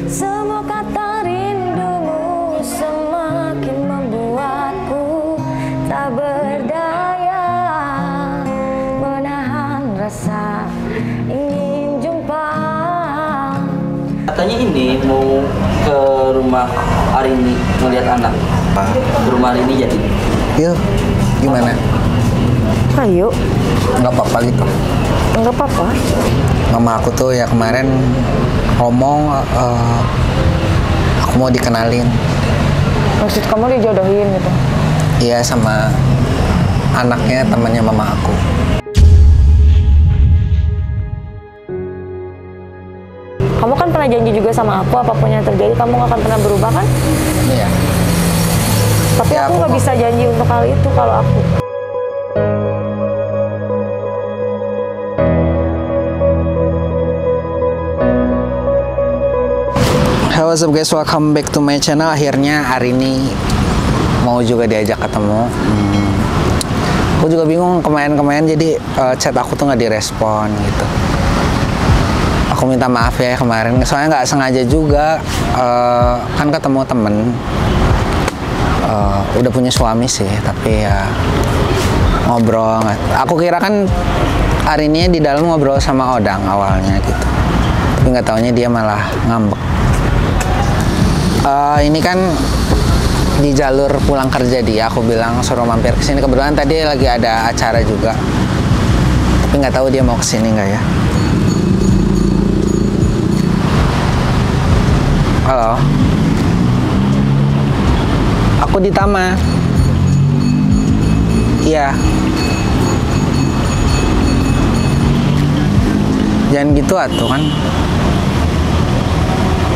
Semua kata rindumu semakin membuatku tak berdaya menahan rasa ingin jumpa. Katanya ini mau ke rumah Arini melihat anak. Ke rumah Arini jadi. Yuk, gimana? Ayo. Nggak apa-apa gitu. Nggak apa-apa. Mama aku tuh ya kemarin ngomong aku mau dikenalin. Maksud kamu dijodohin gitu? Iya, sama anaknya temannya mama aku. Kamu kan pernah janji juga sama aku, apapun yang terjadi kamu nggak akan pernah berubah kan? Iya. Tapi Ya, aku nggak bisa janji untuk hal itu kalau aku. Hey, what's up guys, welcome back to my channel. Akhirnya hari ini mau juga diajak ketemu. Aku juga bingung kemarin jadi chat aku tuh nggak direspon gitu. Aku minta maaf ya kemarin, soalnya nggak sengaja juga. Kan ketemu temen, udah punya suami sih, tapi ya ngobrol. Aku kira kan hari ini di dalam ngobrol sama Odang awalnya gitu, tapi nggak taunya dia malah ngambek. Ini kan di jalur pulang kerja dia, aku bilang suruh mampir ke sini. Kebetulan tadi lagi ada acara juga, tapi nggak tahu dia mau ke sini nggak ya. Halo, aku di Tama. Iya. Jangan gitu atuh kan.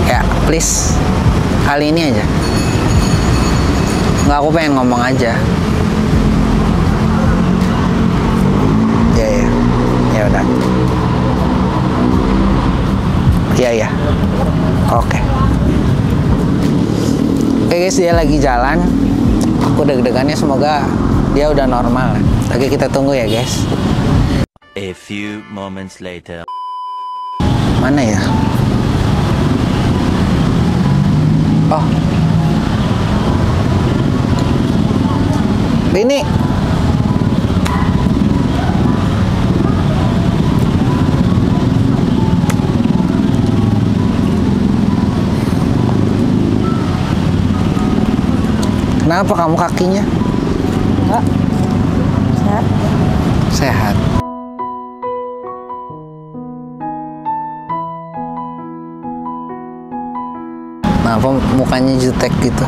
Ya, please. Kali ini aja. Nggak, aku pengen ngomong aja. Ya. Ya udah. Iya. Oke. Oke guys, dia lagi jalan. Aku deg-degannya, semoga dia udah normal. Oke, kita tunggu ya guys. A few moments later. Mana ya? Oh, ini. Kenapa kamu kakinya? Enggak. Sehat. Sehat. Kenapa mukanya jutek gitu?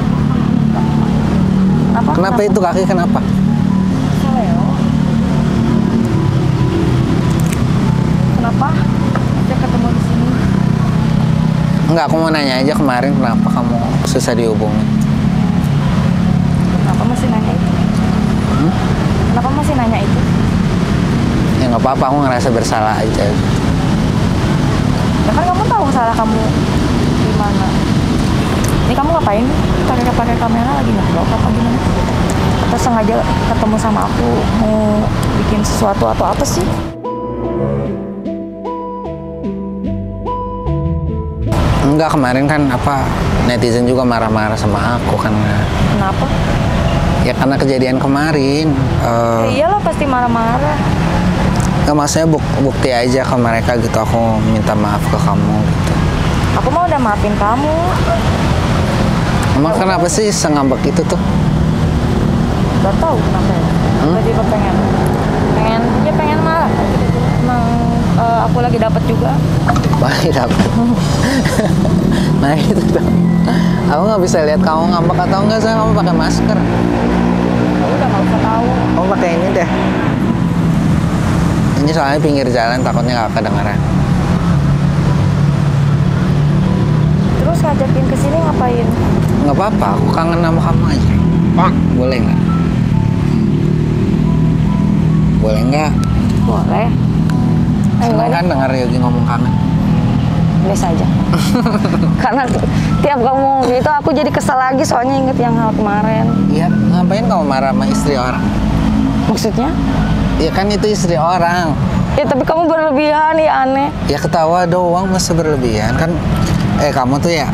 Kenapa itu kaki kenapa? Kenapa? Kita ketemu di sini. Enggak, aku mau nanya aja kemarin kenapa kamu susah dihubungi? Kenapa masih nanya itu? Kenapa masih nanya itu? Ya nggak apa-apa, aku ngerasa bersalah aja. Ya kan kamu tahu salah kamu di mana. Ini kamu ngapain? Pakai kamera lagi nge-vlog apa gimana? Atau sengaja ketemu sama aku mau bikin sesuatu atau apa sih? Enggak, kemarin kan netizen juga marah-marah sama aku kan. Kenapa? Ya karena kejadian kemarin. Ya iyalah pasti marah-marah. Nggak, maksudnya bukti aja ke mereka gitu. Aku minta maaf ke kamu gitu. Aku mau udah maafin kamu. Emang kenapa sih sengambek itu tuh? Gak tahu kenapa ya. Tiba-tiba pengen marah. Emang aku lagi dapat juga. Baik, dapat. Nah itu tuh. Aku nggak bisa lihat kamu ngambek atau enggak, saya kamu pakai masker. Ya udah nggak usah tahu. Kamu pakai ini deh. Ini soalnya pinggir jalan, takutnya nggak kedengeran. Terus ngajakin ke sini ngapain? Nggak apa-apa, aku kangen sama kamu aja. Boleh nggak? Boleh nggak? Boleh. Seneng kan denger Yogi ngomong kangen? Biasa aja. Karena tiap kamu gitu aku jadi kesel lagi, soalnya inget yang hal kemarin. Iya, ngapain kamu marah sama istri orang? Maksudnya? Ya kan itu istri orang. Ya tapi kamu berlebihan, ya aneh. Ya ketawa doang masa berlebihan kan. kamu tuh ya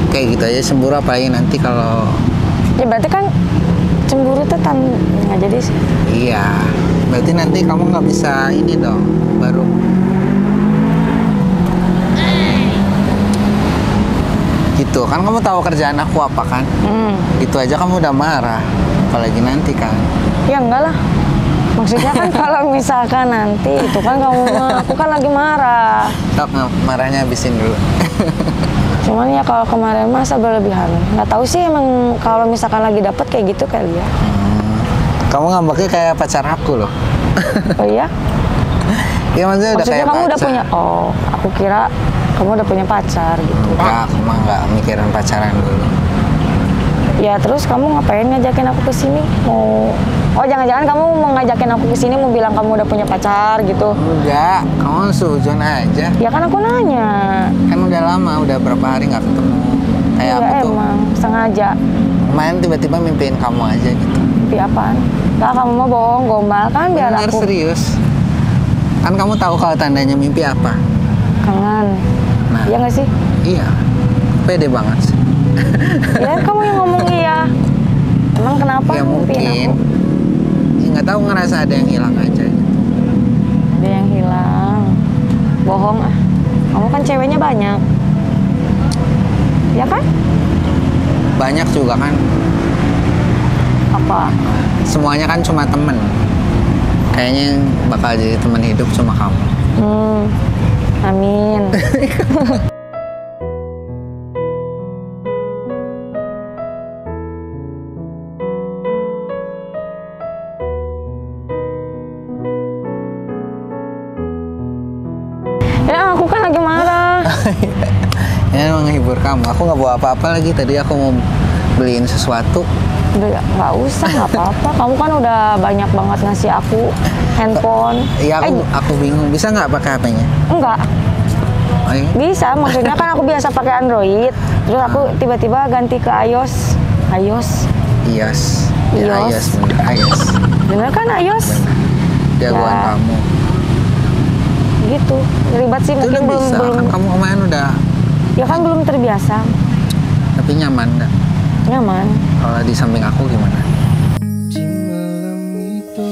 kayak gitu aja cemburu, apalagi nanti kalau Ya berarti kan cemburu tuh nggak jadi sih. iya, berarti nanti kamu nggak bisa ini dong, baru gitu kan. Kamu tahu kerjaan aku apa kan? Itu aja kamu udah marah, apalagi nanti kan. Ya enggak lah. Maksudnya kan kalau misalkan nanti itu kan aku kan lagi marah. Tok, marahnya habisin dulu. Cuman ya kalau kemarin masa berlebihan. Nggak tahu sih emang kalau misalkan lagi dapet kayak gitu kali ya. Kamu ngambeknya kayak pacar aku loh. Oh iya? Ya maksudnya udah kayak kamu pacar. udah punya, aku kira kamu udah punya pacar gitu. Enggak, aku mah nggak mikirin pacaran dulu. Ya terus kamu ngapain ngajakin aku ke sini? Jangan-jangan kamu mau ngajakin aku ke sini mau bilang kamu udah punya pacar gitu. Enggak, kamu suzon aja. Ya kan aku nanya. Kan udah lama, udah berapa hari nggak ketemu. Kayak Ya aku tuh emang, sengaja. main tiba-tiba mimpiin kamu aja gitu. Mimpi apaan? Lah kamu mau bohong, gombal kan biar Bener, aku serius. Kan kamu tahu kalau tandanya mimpi apa? kangen. Nah. Iya nggak sih? Iya, pede banget sih. Ya kamu yang ngomong iya. Emang kenapa Ya mimpiin mungkin. aku? Ya, nggak tahu, ngerasa ada yang hilang aja gitu. Ada yang hilang. Bohong ah. Kamu kan ceweknya banyak. Ya kan? Banyak juga kan. Apa? Semuanya kan cuma temen. Kayaknya yang bakal jadi teman hidup cuma kamu. Amin. Ya aku kan lagi marah. Ya menghibur kamu. Aku nggak bawa apa-apa lagi. Tadi aku mau beliin sesuatu. Udah nggak usah, nggak apa-apa. Kamu kan udah banyak banget ngasih aku handphone. Iya, aku bingung. Bisa nggak pakai HP-nya? Enggak. Oh, iya? Bisa, maksudnya kan aku biasa pakai Android. Terus aku tiba-tiba ganti ke iOS. iOS. Ya, iOS. iOS, bener. iOS. Bener kan iOS? Jagoan Ya. kamu. Gitu. Ribet sih Itu mungkin udah bisa. belum. Kan kamu kemarin udah. Ya kan belum terbiasa. Tapi nyaman nggak? Nyaman. Kalau di samping aku gimana? Di malam itu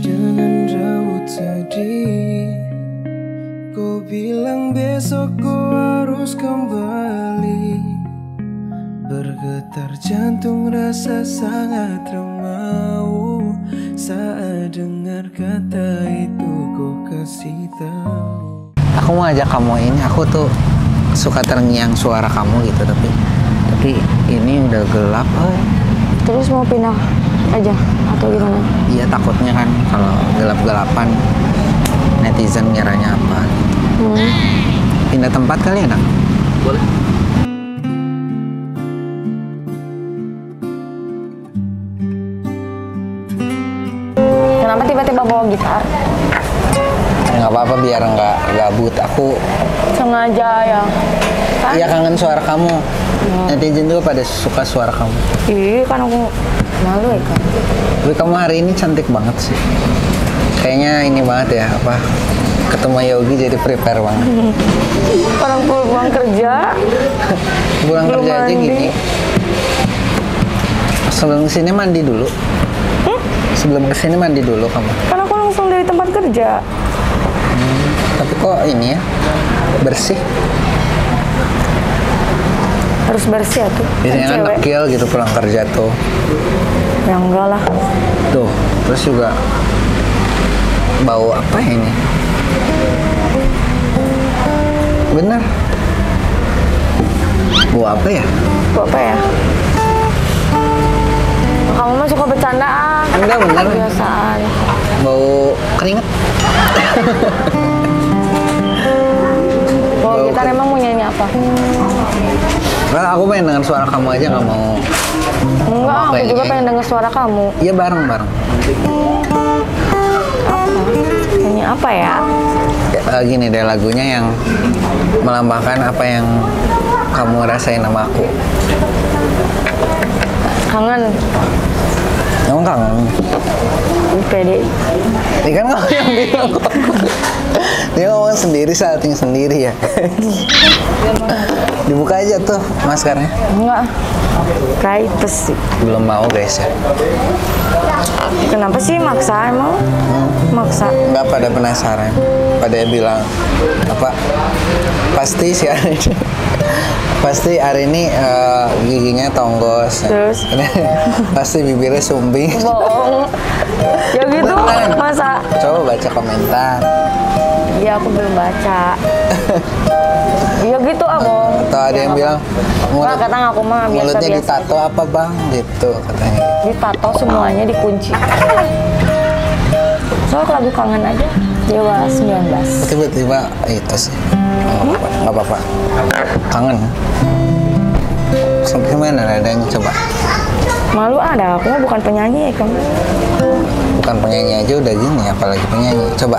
dengan raut sedih, kau bilang besok kau harus kembali. Bergetar jantung rasa sangat remau saat dengar kata itu kau kasih tahu. Aku mau ajak kamu ini. Aku tuh suka terngiang suara kamu gitu, tapi ini udah gelap. Terus mau pindah aja atau gimana? Iya, takutnya kan kalau gelap-gelapan netizen ngiranya apa. Pindah tempat kali ya, Nak? Boleh. Kenapa tiba-tiba bawa gitar? Nggak apa-apa, biar nggak gabut. Aku Sengaja ya. Kan? iya kangen suara kamu. Netizen juga pada suka suara kamu. Ih, kan aku malu ya kan. Tapi kamu hari ini cantik banget sih. Kayaknya ini banget ya, apa? Ketemu Yogi jadi prepare banget. Orang pulang kerja. Pulang Belum kerja aja mandi. gini. Sebelum kesini mandi dulu. Sebelum kesini mandi dulu kamu. Kan aku langsung dari tempat kerja. Tapi kok ini ya bersih. Harus bersih ya tuh. Biasanya kan Cewek. dekil gitu pulang kerja tuh. Ya enggak lah. Tuh, terus juga bau apa ya ini? Bener. Bau apa ya? Bau apa ya? Kamu mah suka bercandaan. Enggak, bener. Kebiasaan. Bau keringet. Bau gitar emang mau nyanyi apa? Well, aku pengen dengar suara kamu aja, nggak mau. Enggak, aku Pengen juga nyanyi. pengen denger suara kamu. Iya, bareng-bareng. Nyanyi apa ya? Gini deh, lagunya yang melambangkan apa yang kamu rasain sama aku. Kangen. Emang kangen? Pede. Ini kan kamu yang bilang kok. Dia ngomong sendiri, salting sendiri ya. Dibuka aja tuh maskernya. Enggak. Kritis sih. Belum mau guys ya. Kenapa sih maksa emang? Maksa. Nggak pada penasaran. Pada bilang apa? Pasti sih pasti hari ini giginya tonggos. Terus? Pasti bibirnya sumbing. Bohong. Ya gitu, Beneran. masa? Coba baca komentar. Iya, aku belum baca. Iya gitu, abang. Atau ada yang bilang Enggak, kata aku mah mulutnya biasa-biasa. ditato apa bang? Gitu katanya. Ditato semuanya dikunci. Soalnya lagu kangen aja. Dewa 19. Tiba-tiba itu sih. Nggak apa-apa. Kangen. Sampai mana ada yang coba? Malu ada, aku mah bukan penyanyi ya kamu. Bukan penyanyi aja udah gini, apalagi penyanyi. Coba.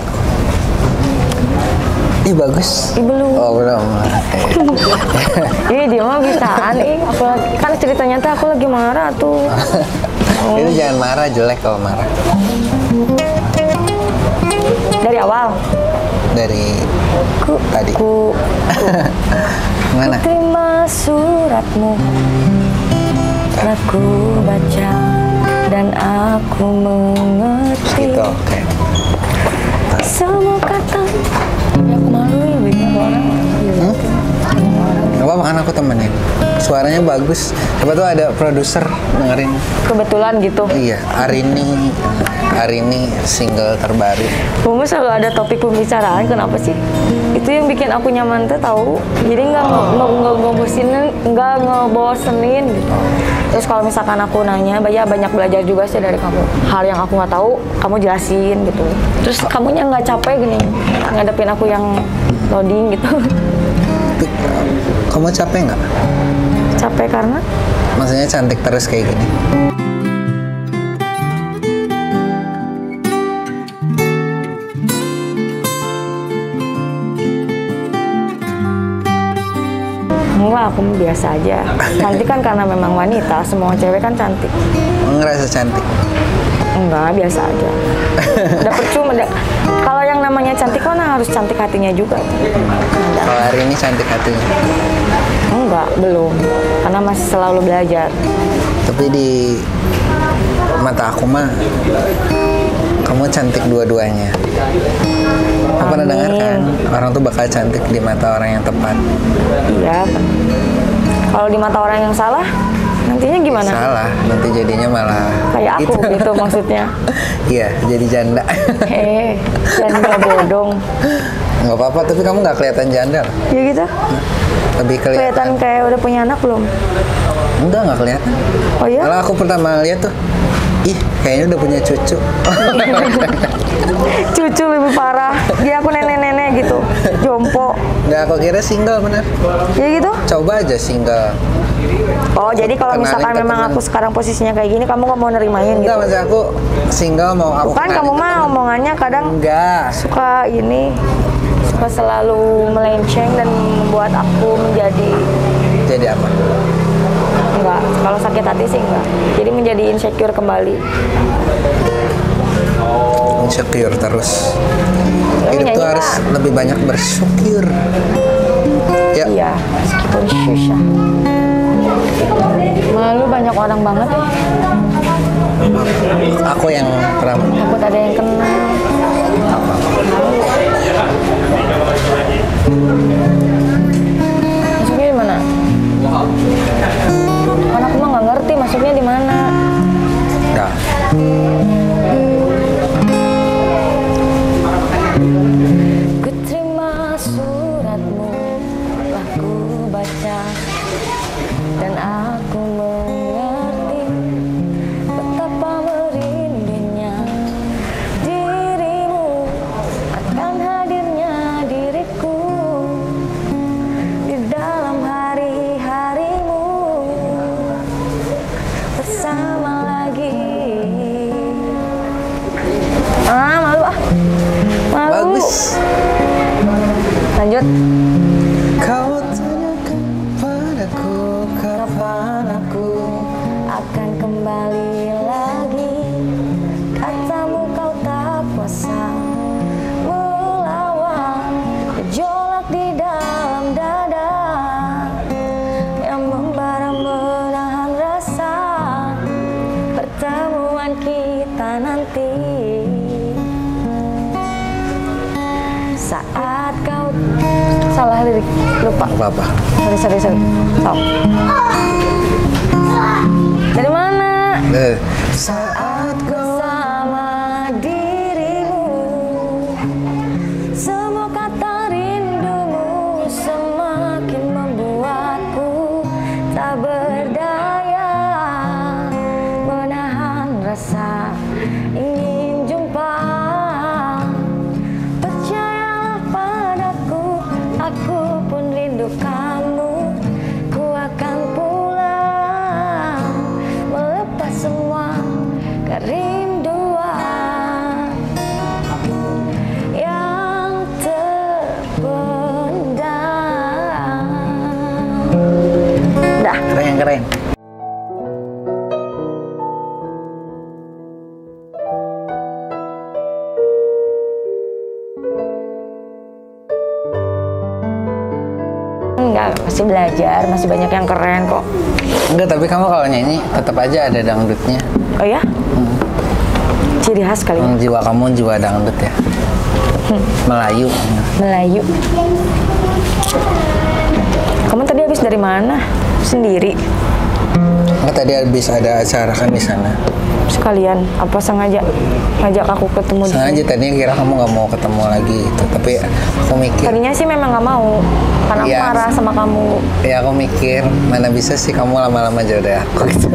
Ih bagus. Ih, belum. Oh belum. Ih, dia mah bisaan aku lagi, kan ceritanya tuh aku lagi marah tuh. Itu jangan marah, jelek kalau marah. Dari awal. Dari tadi. Ku Mana? terima suratmu, aku baca dan aku mengerti Gitu, oke. semua kata. Ya, aku malu ya banyak orang. Gak apa-apa kan aku temenin. Suaranya bagus. Siapa tuh ada produser dengerin. Kebetulan gitu. Iya, hari ini single terbaru. Kamu selalu ada topik pembicaraan, kenapa sih? Itu yang bikin aku nyaman tuh tahu. Jadi nggak ngebosenin gitu. Terus kalau misalkan aku nanya, ya banyak belajar juga sih dari kamu. Hal yang aku nggak tahu, kamu jelasin gitu. Terus kamunya nggak capek gini ngadepin aku yang loading gitu. Tapi, kamu capek nggak? Capek karena? Maksudnya cantik terus kayak gini. Enggak, aku biasa aja. Cantik kan karena memang wanita, semua cewek kan cantik. Ngerasa cantik. Enggak, biasa aja. Udah percuma. Kalau yang namanya cantik kan harus cantik hatinya juga. Kalau hari ini cantik hatinya. Enggak, belum. Karena masih selalu belajar. Tapi di mata aku mah kamu cantik dua-duanya. Aku pernah dengar kan orang tuh bakal cantik di mata orang yang tepat. Iya. Kalau di mata orang yang salah, nantinya gimana? Salah, nanti jadinya malah Kayak aku gitu maksudnya. Iya, jadi janda. Janda bodong. Nggak apa-apa, tapi kamu nggak kelihatan janda loh. Ya gitu. Lebih Kelihatan kelihatan. kayak udah punya anak belum? Enggak, nggak kelihatan. Oh iya? Malah aku pertama lihat tuh, ih kayaknya udah punya cucu. Cucu lebih parah. Dia aku nenek-nenek gitu. Jompo. Nggak, aku kira single bener. Ya gitu? Coba aja single. Oh, jadi kalau Kenalin misalkan ke memang temen. aku sekarang posisinya kayak gini, kamu nggak mau nerimain gitu? Enggak, maksud aku single mau aku Bukan, kenalin kamu ke mah temen. omongannya kadang Enggak. suka ini, suka selalu melenceng dan membuat aku menjadi Jadi apa? enggak. Kalau sakit hati sih enggak. Jadi menjadi insecure kembali. Insecure terus. Ya, Hidup tuh menyanyi harus lah. lebih banyak bersyukur. Ya. Iya, meskipun susah. Malu banyak orang banget ya. Aku yang pertama. Takut ada yang kenal. Maksudnya di mana? Kan aku mah nggak ngerti maksudnya di mana. Enggak. Ku terima suratmu, aku baca dan aku mengerti betapa merindunya dirimu akan hadirnya diriku di dalam hari-harimu bersama lagi. Malu ah. Malu. Bagus. Lanjut. Kau tanyakan padaku kapan salah lirik, lupa. Apa-apa. Sorry. Stop. Dari mana? Saat bersama dirimu, semua kata rindumu semakin membuatku tak berdaya menahan rasa ingin jumpa. Percayalah padaku, aku pun rindu kamu. Ku akan pulang melepas semua kerinduan yang terpendam. Dah. Keren. Enggak, masih belajar, masih banyak yang keren kok. Enggak, tapi kamu kalau nyanyi tetap aja ada dangdutnya. Oh ya? Ciri khas kali ya? Jiwa kamu jiwa dangdut ya. Melayu. Kamu tadi habis dari mana? Sendiri? Enggak, tadi habis ada acara kan di sana. Sekalian? Apa sengaja ngajak aku ketemu di Sengaja sini? tadinya kira kamu nggak mau ketemu lagi itu, tapi aku mikir. Tadinya sih memang nggak mau, karena aku Iya. marah sama kamu. Ya aku mikir mana bisa sih kamu lama-lama jodoh aku gitu.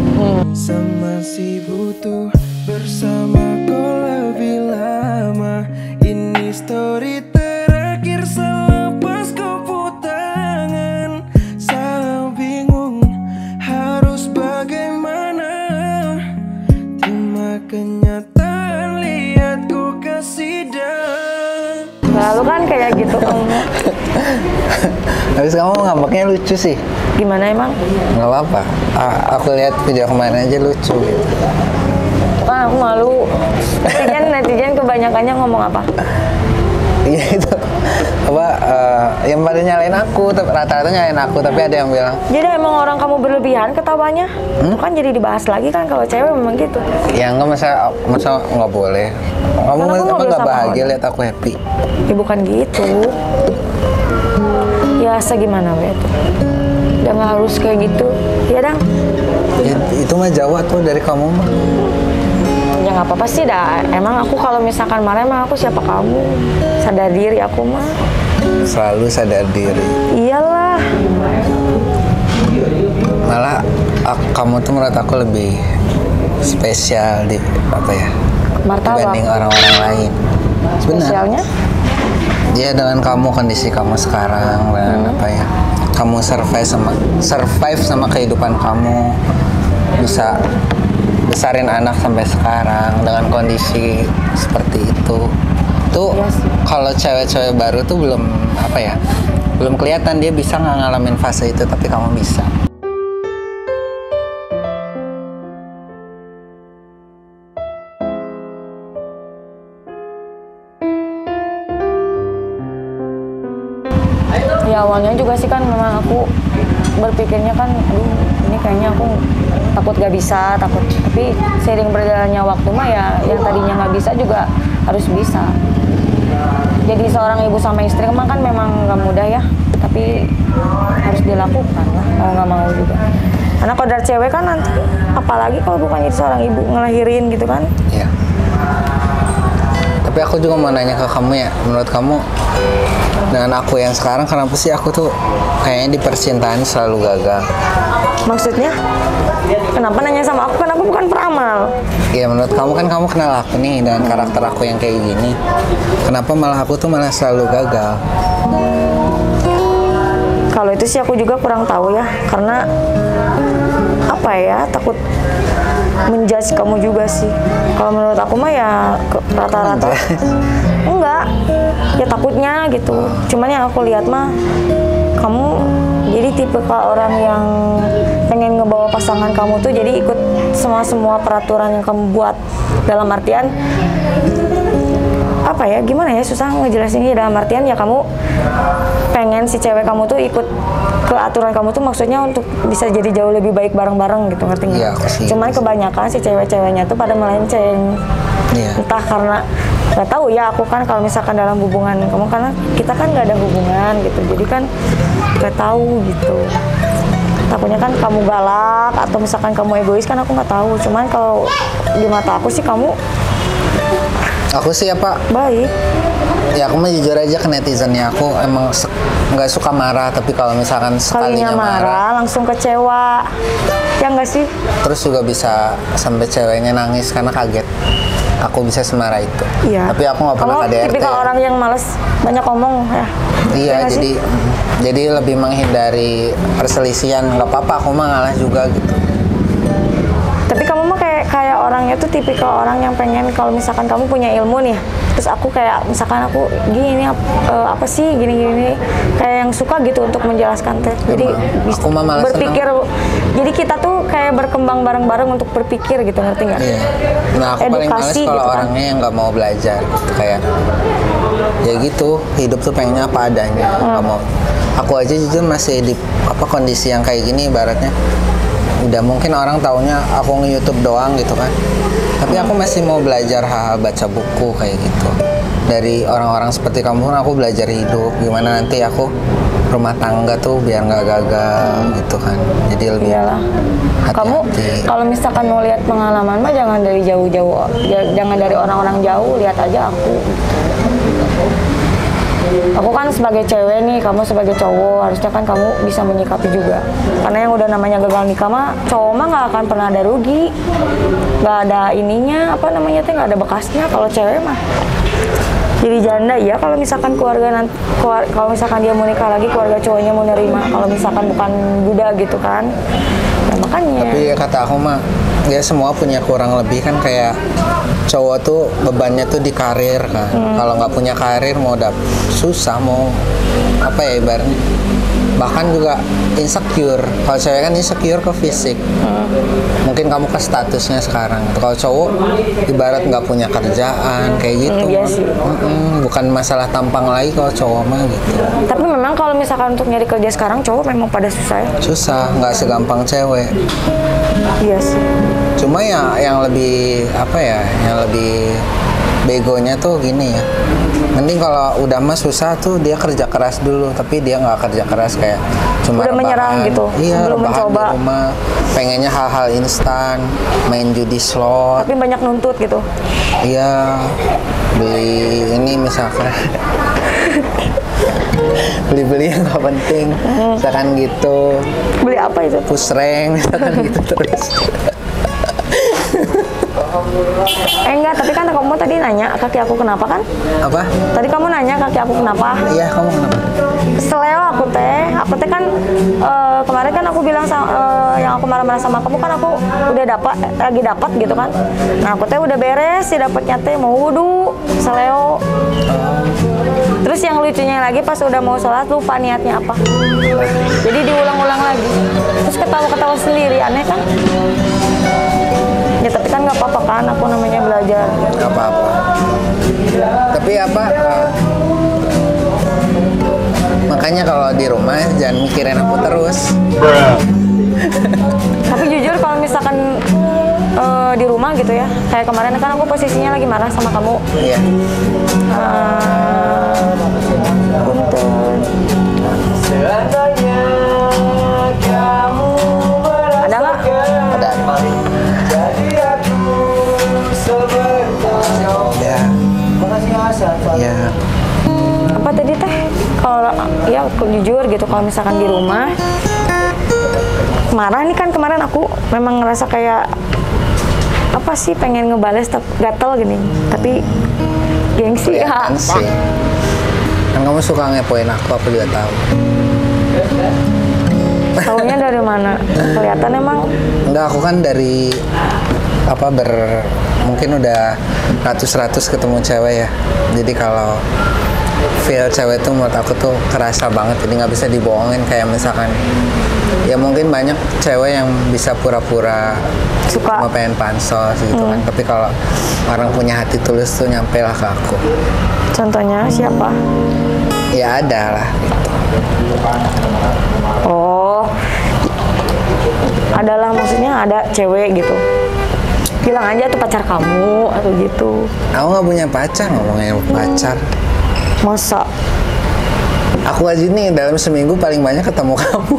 Masih butuh bersama kau lebih lama. Ini story terakhir selepas kau putangan. Saya bingung harus bagaimana. Terima kenyataan, lihat ku kasih dah. Lalu kan kayak gitu kamu. Habis kamu ngambeknya lucu sih. Gimana emang? Nggak apa-apa. Aku lihat video kemarin aja lucu gitu. Kan aku malu. Netizen kebanyakannya ngomong apa? Iya itu apa yang pada nyalain aku, rata-rata nyalain aku, tapi ada yang bilang Jadi emang orang kamu berlebihan ketawanya? Itu kan jadi dibahas lagi kan kalau cewek memang gitu. ya nggak, masa nggak boleh. Kamu Karena aku emang ngobrol nggak sama bahagia orang. lihat aku happy? Ya bukan gitu. Ya segimana we itu. Udah nggak harus kayak gitu. Ya dang. Itu mah Jawa tuh dari kamu mah. Ya nggak apa-apa sih dah. Emang aku kalau misalkan marah emang aku siapa kamu? Sadar diri aku mah. Selalu sadar diri. Iyalah. Malah kamu tuh menurut aku lebih spesial di apa ya? Martabak. Dibanding orang-orang lain. Spesialnya? Ya dengan kamu, kondisi kamu sekarang dan apa ya? Kamu survive sama kehidupan kamu, bisa besarin anak sampai sekarang dengan kondisi seperti itu. Tuh Iya sih. kalau cewek-cewek baru tuh belum apa ya? Belum kelihatan dia bisa nggak ngalamin fase itu, tapi kamu bisa. Ya awalnya juga sih kan memang aku berpikirnya kan, aduh ini kayaknya aku takut gak bisa, tapi seiring berjalannya waktu mah ya yang tadinya nggak bisa juga harus bisa. Jadi seorang ibu sama istri emang kan memang nggak mudah ya, tapi harus dilakukan lah, mau nggak mau juga. Karena kodrat cewek kan nanti, apalagi kalau bukan jadi seorang ibu ngelahirin gitu kan. Iya. Tapi aku juga mau nanya ke kamu ya, menurut kamu dengan aku yang sekarang kenapa sih aku tuh kayaknya di percintaan selalu gagal? Maksudnya? Kenapa nanya sama aku? Kan aku bukan peramal. Ya menurut kamu kan kamu kenal aku nih dengan karakter aku yang kayak gini. Kenapa malah aku tuh malah selalu gagal? Kalau itu sih aku juga kurang tahu ya, karena apa ya, takut menjudge kamu juga sih. Kalau menurut aku mah ya rata-rata enggak, ya takutnya gitu. Cuman yang aku lihat mah kamu jadi tipe orang yang pengen ngebawa pasangan kamu tuh jadi ikut semua peraturan yang kamu buat. Dalam artian apa ya, gimana ya, susah ngejelasinnya. Dalam artian ya kamu pengen si cewek kamu tuh ikut ke aturan kamu tuh, maksudnya untuk bisa jadi jauh lebih baik bareng-bareng gitu, ngerti nggak? Iya, aku sih. Cuman kebanyakan si cewek-ceweknya tuh pada melenceng. Iya. Entah karena Gak tahu ya, aku kan kalau misalkan dalam hubungan kamu, karena kita kan gak ada hubungan gitu, jadi kan gak tahu gitu. Takutnya kan kamu galak atau misalkan kamu egois, kan aku nggak tahu. Cuman kalau di mata aku sih kamu Aku sih apa? baik. Ya aku mah jujur aja ke netizennya, aku emang nggak suka marah, tapi kalau misalkan sekalinya marah langsung kecewa, ya nggak sih? terus juga bisa sampai ceweknya nangis karena kaget aku bisa semarah itu. Iya. Tapi aku nggak pernah Kamu KDRT tipikal ya. orang yang males banyak ngomong ya. Iya, nggak sih? jadi lebih menghindari perselisihan. Nggak apa-apa, aku mah ngalah juga gitu. Tapi kamu mah kayak orangnya tuh tipikal orang yang pengen kalau misalkan kamu punya ilmu nih, terus aku kayak misalkan aku gini apa sih gini kayak yang suka gitu untuk menjelaskan teh. Jadi aku mah malas berpikir. Jadi kita tuh kayak berkembang bareng-bareng untuk berpikir gitu, ngerti nggak? Iya. Nah aku paling males Edukasi kalau gitu kan. orangnya yang nggak mau belajar gitu. Kayak ya gitu, hidup tuh pengennya apa adanya, nggak mau. Aku aja jujur masih di kondisi yang kayak gini ibaratnya. Udah mungkin orang taunya aku nge-YouTube doang gitu kan. Tapi aku masih mau belajar hal-hal, baca buku kayak gitu. Dari orang-orang seperti kamu aku belajar hidup, gimana nanti aku rumah tangga tuh biar nggak gagal gitu kan. Jadi lebih Iyalah. Kamu hati-hati. kalau misalkan mau lihat pengalaman mah jangan dari jauh-jauh, jangan dari orang-orang jauh, lihat aja aku. Aku kan sebagai cewek nih, kamu sebagai cowok, harusnya kan kamu bisa menyikapi juga. Karena yang udah namanya gagal nikah mah, cowok mah nggak akan pernah ada rugi, nggak ada ininya, apa namanya tuh nggak ada bekasnya. Kalau cewek mah jadi janda ya, kalau misalkan kalau misalkan dia mau nikah lagi, keluarga cowoknya mau nerima. Kalau misalkan bukan duda gitu kan, ya makanya. Tapi ya kata aku mah, ya semua punya kurang lebih kan. Kayak cowok tuh bebannya tuh di karir kan. Kalau nggak punya karir mau susah, mau apa ya ibaratnya. Bahkan juga insecure. Kalau cewek kan insecure ke fisik. Mungkin kamu ke statusnya sekarang. Kalau cowok ibarat nggak punya kerjaan kayak gitu. Iya sih. Bukan masalah tampang lagi kalau cowok mah gitu. Tapi memang kalau misalkan untuk nyari kerja sekarang cowok memang pada susah ya. Susah, nggak segampang cewek. Iya sih. Cuma ya yang lebih apa ya, yang lebih begonya tuh gini ya. Mending kalau udah mah susah tuh dia kerja keras dulu, tapi dia nggak kerja keras kayak cuma Udah menyerah rebahan. gitu, Iya, belum rebahan mencoba. di rumah, pengennya hal-hal instan, main judi slot. Tapi banyak nuntut gitu. Iya, beli ini misalkan. Beli-beli yang nggak penting, misalkan gitu. Beli apa itu? Push rank, misalkan gitu terus. Enggak, tapi kan kamu tadi nanya kaki aku kenapa kan? Apa? Tadi kamu nanya kaki aku kenapa? Iya, kamu kenapa? Seleo aku teh kan kemarin kan aku bilang yang aku marah-marah sama kamu kan aku udah lagi dapat gitu kan. Nah aku teh udah beres sih dapatnya teh mau wudhu seleo. Terus yang lucunya lagi pas udah mau sholat lupa niatnya apa. Jadi diulang-ulang lagi. Terus ketawa-ketawa sendiri, aneh kan? Ya tapi kan nggak apa-apa kan, aku namanya belajar. Nggak apa-apa. Tapi apa? Makanya kalau di rumah jangan mikirin aku terus. Tapi jujur kalau misalkan di rumah gitu ya, kayak kemarin kan aku posisinya lagi marah sama kamu. Iya. Punten. Ada nggak? Ada. Ya. Ya. Apa tadi teh? Kalau ya aku jujur gitu, kalau misalkan di rumah marah nih kan kemarin aku memang ngerasa kayak apa sih pengen ngebales tapi gatel gini, tapi gengsi ya. Kelihatan sih. Kan kamu suka ngepoin aku juga tahu. Taunya dari mana? Kelihatan emang. Enggak, aku kan dari mungkin udah ratus-ratus ketemu cewek ya. Jadi kalau feel cewek tuh menurut aku tuh kerasa banget, jadi nggak bisa dibohongin. Kayak misalkan ya mungkin banyak cewek yang bisa pura-pura Suka. cuma pengen pansos gitu kan, tapi kalau orang punya hati tulus tuh nyampe lah ke aku. Contohnya siapa? Ya ada lah gitu. Oh, adalah maksudnya ada cewek gitu. Bilang aja tuh pacar kamu atau gitu. Aku nggak punya pacar, ngomongin pacar. Masa? Aku aja nih dalam seminggu paling banyak ketemu kamu.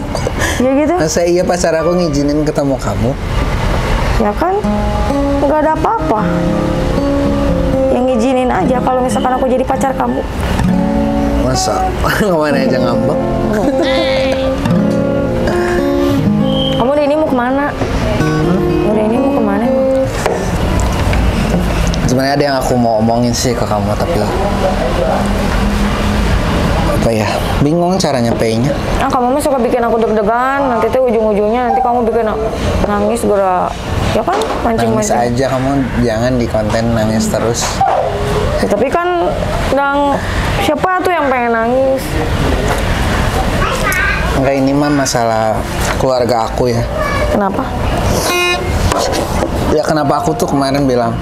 Ya gitu? Masa iya pacar aku ngizinin ketemu kamu? Ya kan? Nggak ada apa-apa. Yang ngizinin aja kalau misalkan aku jadi pacar kamu. Masa? Kemana aja ngambek? Kamu udah ini mau kemana? Udah ini mau kemana? Sebenarnya ada yang aku mau omongin sih ke kamu, tapi apa ya, bingung cara nyampeinnya. Nah, kamu mah suka bikin aku deg-degan. Nanti tuh ujung-ujungnya nanti kamu bikin nangis gara, ya kan? Nangis Mancing-mancing. aja, kamu jangan di konten nangis terus. Ya, tapi kan siapa tuh yang pengen nangis? Enggak, ini mah masalah keluarga aku ya. Kenapa? Ya kenapa aku tuh kemarin bilang,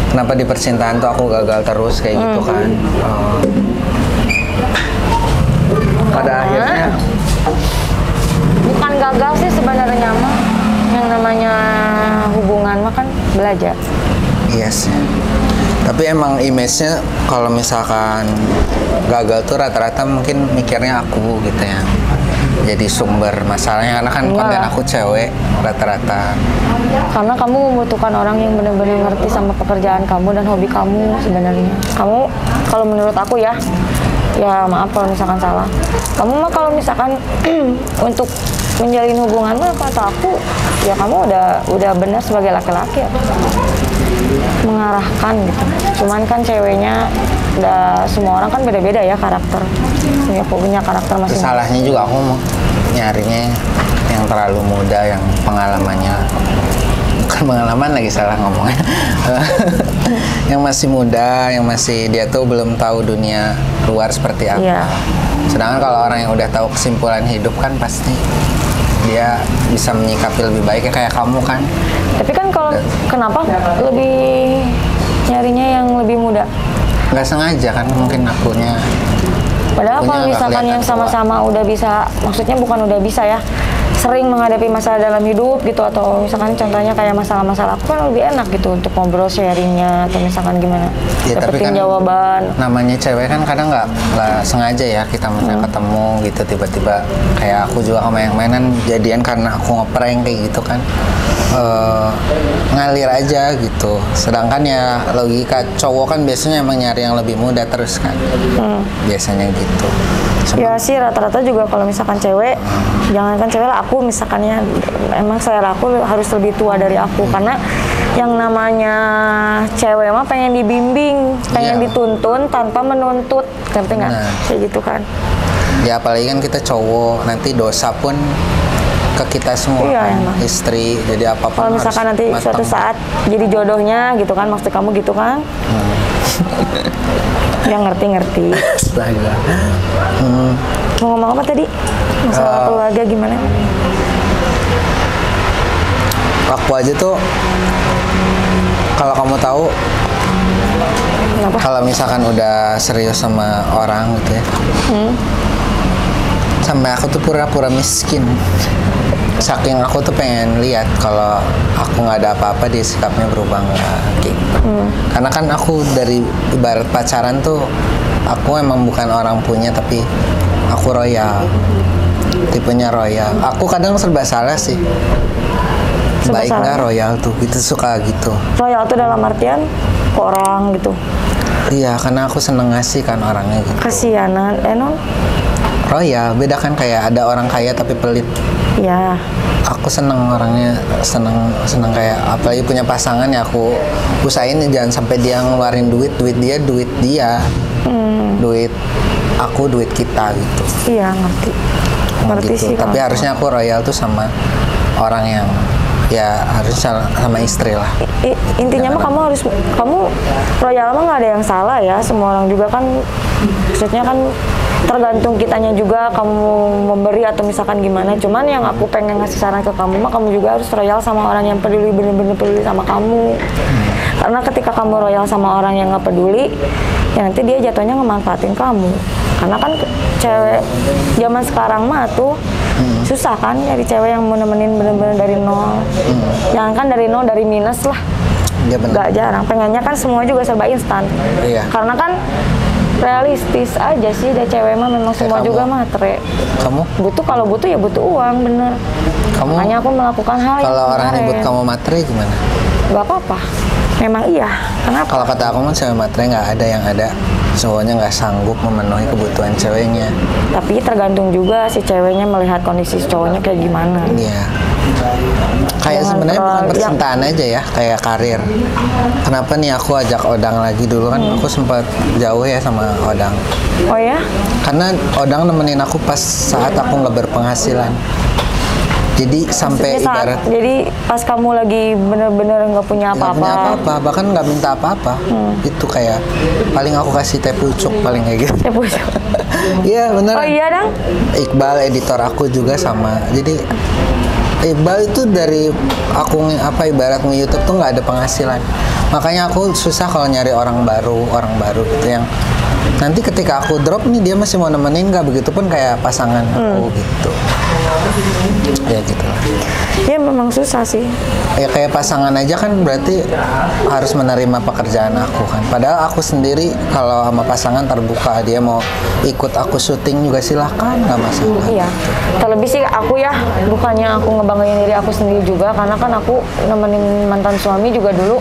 kenapa di percintaan tuh aku gagal terus kayak gitu kan. Pada akhirnya Bukan gagal sih sebenarnya mah. Yang namanya hubungan mah kan belajar. iya sih. Tapi emang image-nya kalau misalkan gagal tuh rata-rata mungkin mikirnya aku gitu ya. Jadi sumber masalahnya karena kan Enggak konten lah. aku cewek rata-rata. Karena kamu membutuhkan orang yang benar-benar ngerti sama pekerjaan kamu dan hobi kamu sebenarnya. Kamu kalau menurut aku ya maaf kalau misalkan salah. Kamu mah kalau misalkan untuk menjalin hubungan mah kata aku ya kamu udah benar sebagai laki-laki ya. Mengarahkan gitu. Cuman kan ceweknya udah semua orang kan beda-beda ya karakter. Punya karakter masing-masing. Salahnya juga aku mau nyarinya yang terlalu muda, yang pengalamannya bukan pengalaman lagi salah ngomongnya. Yang masih muda, yang masih dia tuh belum tahu dunia luar seperti apa. Iya. Sedangkan kalau orang yang udah tahu kesimpulan hidup kan pasti dia bisa menyikapi lebih baik ya, kayak kamu kan. Tapi kan kalau kenapa lebih nyarinya yang lebih muda? Nggak sengaja kan, mungkin akunya. Padahal Akunya kalau nggak misalkan kelihatan yang tua. sama-sama udah bisa, maksudnya bukan udah bisa ya, sering menghadapi masalah dalam hidup gitu, atau misalkan contohnya kayak masalah-masalah aku kan lebih enak gitu untuk ngobrol sharingnya atau misalkan gimana Ya, tapi dapetin kan jawaban. namanya cewek kan kadang nggak sengaja ya kita misalnya ketemu gitu tiba-tiba kayak aku juga sama yang mainan jadian karena aku ngeprank kayak gitu kan. Ngalir aja gitu. Sedangkan ya logika cowok kan biasanya emang nyari yang lebih muda terus kan. Biasanya gitu. Ya sih rata-rata juga kalau misalkan cewek, jangankan cewek lah, aku misalkannya emang selera aku harus lebih tua dari aku karena yang namanya cewek mah pengen dibimbing, pengen Iya. dituntun tanpa menuntut, ngerti nggak? Nah. Kayak gitu kan? Ya apalagi kan kita cowok, nanti dosa pun ke kita semua Iya, kan. emang. Istri, jadi apapun Kalau misalkan harus nanti matang. suatu saat jadi jodohnya gitu kan, maksud kamu gitu kan? Yang ngerti-ngerti. Astaga. Mau ngomong apa tadi? Masalah keluarga gimana? Aku aja tuh kalau kamu tahu Kenapa? kalau misalkan udah serius sama orang gitu ya, sampai aku tuh pura-pura miskin. Saking aku tuh pengen lihat kalau aku nggak ada apa-apa dia sikapnya berubah nggak gitu. Karena kan aku dari ibarat pacaran tuh aku emang bukan orang punya tapi aku royal, tipenya royal. Aku kadang serba salah sih. Serba Baik salah. nggak royal tuh, gitu suka gitu. Royal itu dalam artian ke orang gitu. Iya, karena aku seneng ngasih kan orangnya gitu. Kasianan, non? Royal, beda kan kayak ada orang kaya tapi pelit. Ya, Aku seneng orangnya, seneng kayak apalagi punya pasangan ya aku usahain jangan sampai dia ngeluarin duit dia, duit aku, duit kita gitu. iya ngerti. Ngerti Gitu. sih. Tapi kalau- harusnya aku royal tuh sama orang yang ya harus sama istri lah. Intinya mah kamu royal mah nggak ada yang salah ya, semua orang juga kan, maksudnya kan tergantung kitanya juga kamu memberi atau misalkan gimana. Cuman yang aku pengen ngasih saran ke kamu mah kamu juga harus royal sama orang yang peduli, bener-bener peduli sama kamu. Karena ketika kamu royal sama orang yang nggak peduli, ya nanti dia jatuhnya ngemanfaatin kamu. Karena kan cewek zaman sekarang mah tuh susah kan nyari cewek yang mau nemenin bener-bener dari nol. Jangan kan dari nol, dari minus lah. Iya, benar. Gak jarang. Pengennya kan semua juga serba instan. Iya. Karena kan realistis aja sih, dan cewek mah memang semua kamu. juga matre. Kamu Kalau butuh ya butuh uang, bener. Kamu Makanya aku melakukan hal yang kalau orang kemarin. nyebut kamu matre gimana? Gak apa-apa. Memang iya. Kenapa? Kalau kata aku mah cewek matre nggak ada yang ada cowoknya nggak sanggup memenuhi kebutuhan ceweknya. Tapi tergantung juga si ceweknya melihat kondisi si cowoknya kayak gimana. Iya. Kayak Jangan sebenarnya bukan terlalu- percintaan aja ya, kayak karir. Kenapa nih aku ajak Odang lagi dulu kan aku sempat jauh ya sama Odang. Oh ya? Karena Odang nemenin aku pas saat aku nggak berpenghasilan. Jadi sampai ibarat Jadi pas kamu lagi bener-bener nggak punya nggak punya apa-apa. apa-apa, bahkan nggak minta apa-apa. Itu kayak paling aku kasih teh pucuk paling kayak gitu. Ya, pucuk. Iya bener. Oh iya dong. Iqbal editor aku juga sama. Jadi Iqbal itu dari aku ibarat nge-YouTube tuh nggak ada penghasilan. Makanya aku susah kalau nyari orang baru gitu yang nanti ketika aku drop nih dia masih mau nemenin nggak, begitupun kayak pasangan aku gitu. Ya gitu lah. Ya memang susah sih. Ya kayak pasangan aja kan berarti harus menerima pekerjaan aku kan. Padahal aku sendiri kalau sama pasangan terbuka, dia mau ikut aku syuting juga silahkan, nggak masalah. Iya. Terlebih sih aku ya, bukannya aku ngebanggain diri aku sendiri juga, karena kan aku nemenin mantan suami juga dulu.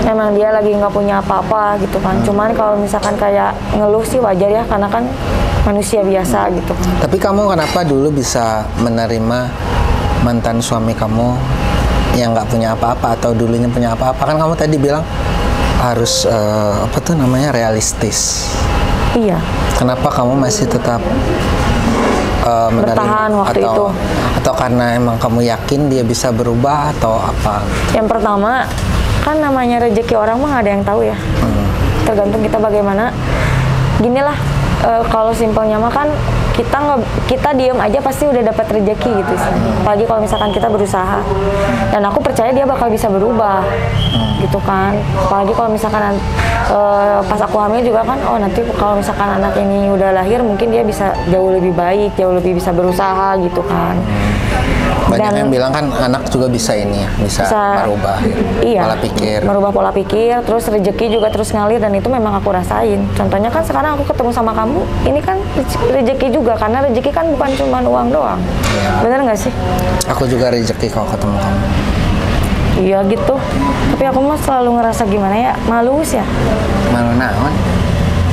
Emang dia lagi nggak punya apa-apa gitu kan. Cuman kalau misalkan kayak ngeluh sih wajar ya, karena kan manusia biasa gitu. Tapi kamu kenapa dulu bisa menerima mantan suami kamu yang nggak punya apa-apa atau dulunya punya apa-apa? Kan kamu tadi bilang harus apa tuh namanya realistis. Iya. Kenapa kamu masih tetap menerima Bertahan waktu itu. Atau karena emang kamu yakin dia bisa berubah atau apa? Yang pertama, kan namanya rezeki orang mah nggak ada yang tahu ya. Tergantung kita bagaimana. Ginilah, kalau simpelnya mah kan kita diem aja pasti udah dapat rezeki gitu sih. Apalagi kalau misalkan kita berusaha. Dan aku percaya dia bakal bisa berubah, gitu kan. Apalagi kalau misalkan pas aku hamil juga kan, oh nanti kalau misalkan anak ini udah lahir mungkin dia bisa jauh lebih baik, jauh lebih bisa berusaha gitu kan. Banyak Dan- yang bilang kan anak juga bisa ini ya, bisa merubah iya, pola pikir. merubah pola pikir, terus rezeki juga terus ngalir, dan itu memang aku rasain. Contohnya kan sekarang aku ketemu sama kamu, ini kan rezeki juga, karena rezeki kan bukan cuma uang doang. Iya. Bener nggak sih? Aku juga rezeki kalau ketemu kamu. Iya gitu. Tapi aku mah selalu ngerasa gimana ya, malu sih ya. Malu naon?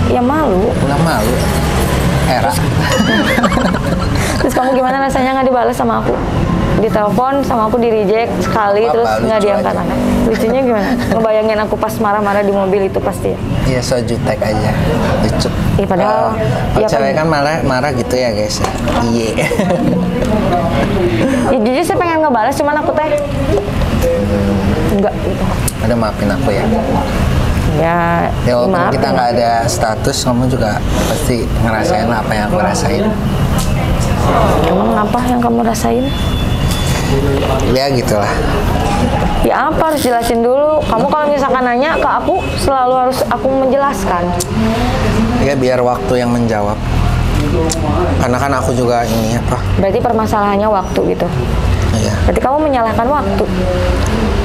Ya malu. Ulah malu. Era. Terus kamu gimana rasanya nggak dibalas sama aku? Ditelepon sama aku di reject sekali, Apa-apa, terus nggak lucu diangkat aja. angkat. Lucunya gimana? Ngebayangin aku pas marah-marah di mobil itu pasti ya. Iya, so jutek aja. Lucu. Iya, padahal- Kalau iya, cewek kan marah gitu ya, guys. Iya. Ya jujur saya pengen ngebalas, cuman aku teh enggak gitu. Ada maafin aku ya. Ya, Ya walaupun maaf. kita nggak ada status, kamu juga pasti ngerasain apa yang aku rasain. Emang apa yang kamu rasain? Ya gitulah. Ya apa, harus jelasin dulu. Kamu kalau misalkan nanya ke aku, selalu harus aku menjelaskan. Ya biar waktu yang menjawab. Karena kan aku juga ini apa? Berarti permasalahannya waktu gitu. Iya. Berarti kamu menyalahkan waktu.